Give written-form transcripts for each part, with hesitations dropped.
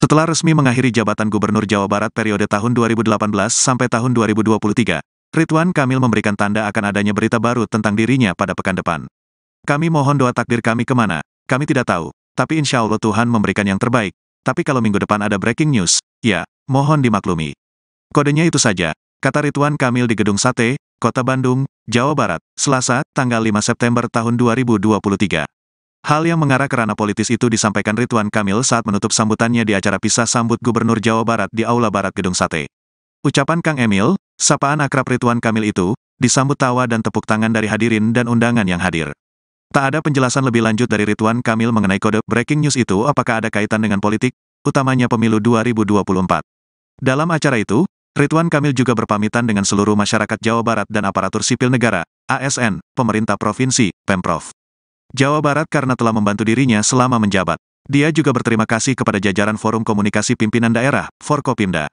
Setelah resmi mengakhiri jabatan Gubernur Jawa Barat periode tahun 2018 sampai tahun 2023, Ridwan Kamil memberikan tanda akan adanya berita baru tentang dirinya pada pekan depan. Kami mohon doa takdir kami kemana, kami tidak tahu, tapi insya Allah Tuhan memberikan yang terbaik. Tapi kalau minggu depan ada breaking news, ya, mohon dimaklumi. Kodenya itu saja, kata Ridwan Kamil di Gedung Sate, Kota Bandung, Jawa Barat, Selasa, tanggal 5 September tahun 2023. Hal yang mengarah ke ranah politis itu disampaikan Ridwan Kamil saat menutup sambutannya di acara pisah sambut Gubernur Jawa Barat di Aula Barat Gedung Sate. Ucapan Kang Emil, sapaan akrab Ridwan Kamil itu, disambut tawa dan tepuk tangan dari hadirin dan undangan yang hadir. Tak ada penjelasan lebih lanjut dari Ridwan Kamil mengenai kode breaking news itu apakah ada kaitan dengan politik, utamanya pemilu 2024. Dalam acara itu, Ridwan Kamil juga berpamitan dengan seluruh masyarakat Jawa Barat dan aparatur sipil negara, ASN, pemerintah provinsi, Pemprov Jawa Barat karena telah membantu dirinya selama menjabat. Dia juga berterima kasih kepada jajaran Forum Komunikasi Pimpinan Daerah, Forkopimda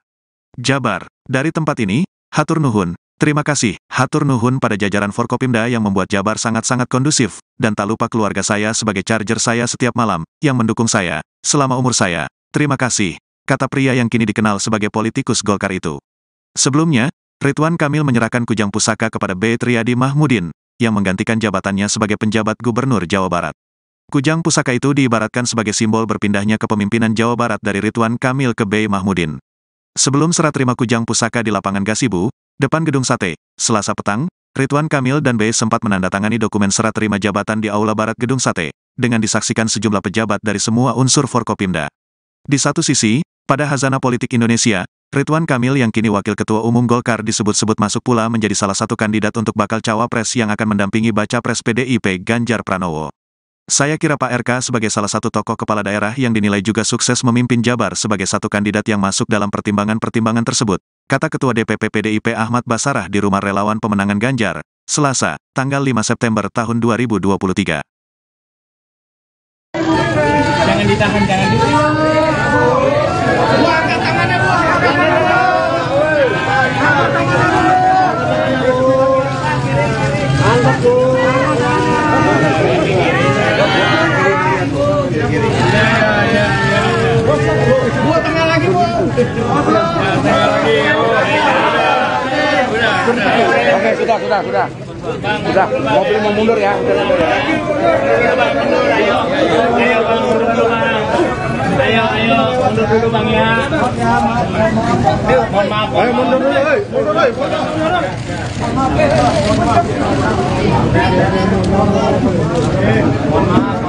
Jabar. Dari tempat ini, hatur nuhun, terima kasih, hatur nuhun pada jajaran Forkopimda yang membuat Jabar sangat-sangat kondusif, dan tak lupa keluarga saya sebagai charger saya setiap malam, yang mendukung saya, selama umur saya. Terima kasih, kata pria yang kini dikenal sebagai politikus Golkar itu. Sebelumnya, Ridwan Kamil menyerahkan kujang pusaka kepada B. Triadi Mahmudin, yang menggantikan jabatannya sebagai penjabat Gubernur Jawa Barat. Kujang pusaka itu diibaratkan sebagai simbol berpindahnya kepemimpinan Jawa Barat dari Ridwan Kamil ke B. Mahmudin. Sebelum serah terima kujang pusaka di lapangan Gasibu, depan Gedung Sate, Selasa petang, Ridwan Kamil dan B. sempat menandatangani dokumen serah terima jabatan di Aula Barat Gedung Sate, dengan disaksikan sejumlah pejabat dari semua unsur Forkopimda. Di satu sisi, pada hazana politik Indonesia, Ridwan Kamil yang kini Wakil Ketua Umum Golkar disebut-sebut masuk pula menjadi salah satu kandidat untuk bakal cawapres yang akan mendampingi baca pres PDIP Ganjar Pranowo. Saya kira Pak RK sebagai salah satu tokoh kepala daerah yang dinilai juga sukses memimpin Jabar sebagai satu kandidat yang masuk dalam pertimbangan-pertimbangan tersebut, kata Ketua DPP PDIP Ahmad Basarah di Rumah Relawan Pemenangan Ganjar, Selasa, tanggal 5 September tahun 2023. Jangan ditahan, jangan ditahan. Oke, sudah. Mobil mau mundur ya. Ayo, mundur dulu Bang ya. Mohon maaf. Ayo mundur dulu, Mohon maaf.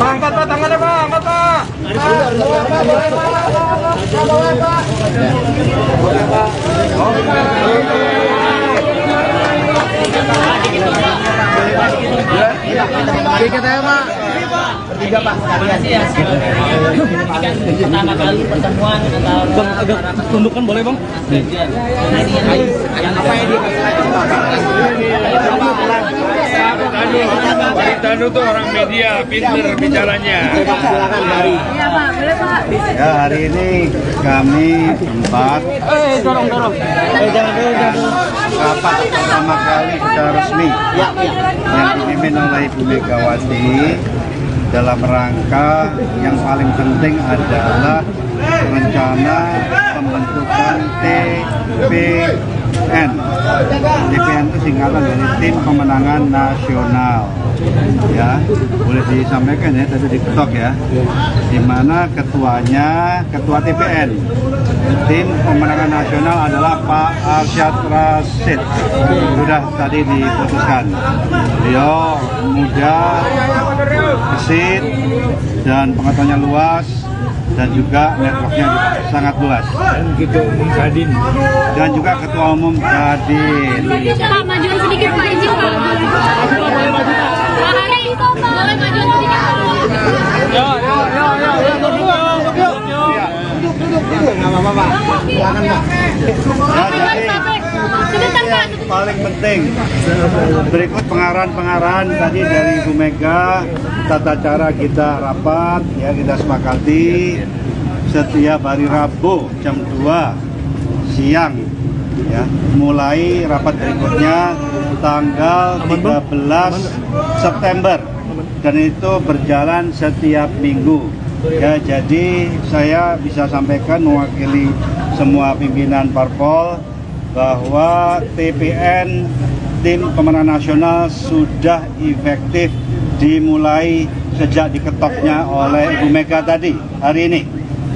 Angkat Pak, tangannya Pak, angkat Pak. Dikit aja Pak. Bertiga Pak, ya. Pertama kali pertemuan antara Bang, agak tundukkan boleh Bang? yang apa ya Tanu tuh orang media, pinter bicaranya. Silakan Hari. Iya Pak, boleh Pak. Ya, hari ini kami empat Dorong. Jangan. rapat pertama kali secara resmi yang dipimpin oleh Ibu Megawati dalam rangka yang paling penting adalah rencana pembentukan TPN. TPN itu singkatan dari Tim Pemenangan Nasional. Ya, boleh disampaikan ya, tadi diketok ya. Di mana ketuanya ketua TPN. Tim Pemenangan Nasional adalah Pak Arsyad Rashid. Sudah tadi diputuskan. Beliau muda, gesit, dan pengetahuannya luas, dan juga networknya juga sangat luas. Dan juga Ketua Umum Kadin. Pak, majuan sedikit Pak, izin Pak. Pak Hari, boleh majuan sedikit Pak. Jadi paling penting berikut pengarahan tadi dari Ibu Mega, tata cara kita rapat ya, kita sepakati setiap hari Rabu jam 2 siang ya, mulai rapat berikutnya tanggal 13 September dan itu berjalan setiap minggu ya. Jadi saya bisa sampaikan mewakili semua pimpinan parpol bahwa TPN Tim Pemenangan Nasional sudah efektif dimulai sejak diketoknya oleh Ibu Mega tadi hari ini.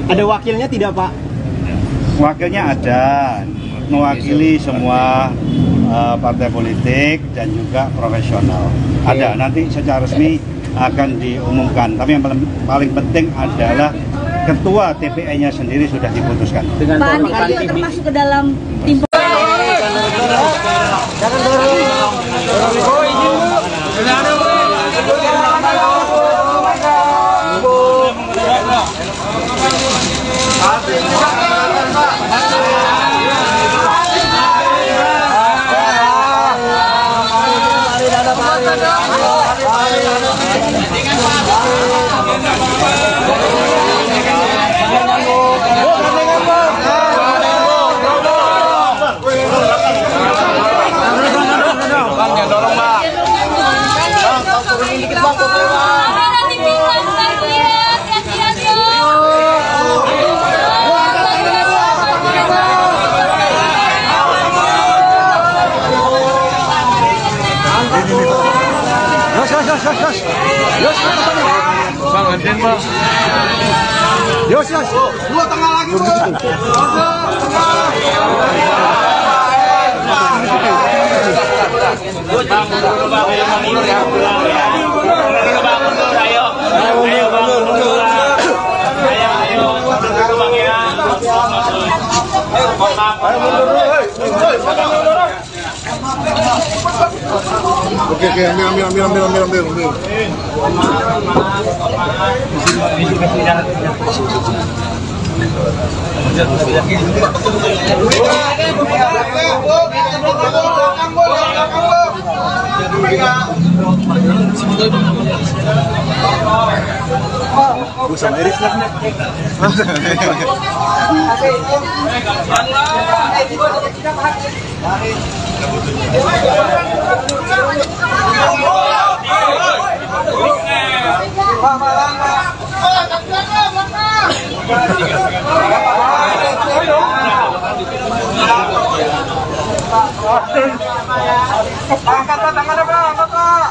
Ada wakilnya tidak Pak? Wakilnya ada, mewakili semua partai politik dan juga profesional. Ada, nanti secara resmi akan diumumkan. Tapi yang paling penting adalah ketua TPN-nya sendiri sudah diputuskan. Pak Andika juga termasuk ke dalam tim. Bang, gantian Bang. Yos, dua tengah lagi Bang. Oke, ambil. Sama Iris lah. Angkat Pak, tangannya Pak, angkat Pak.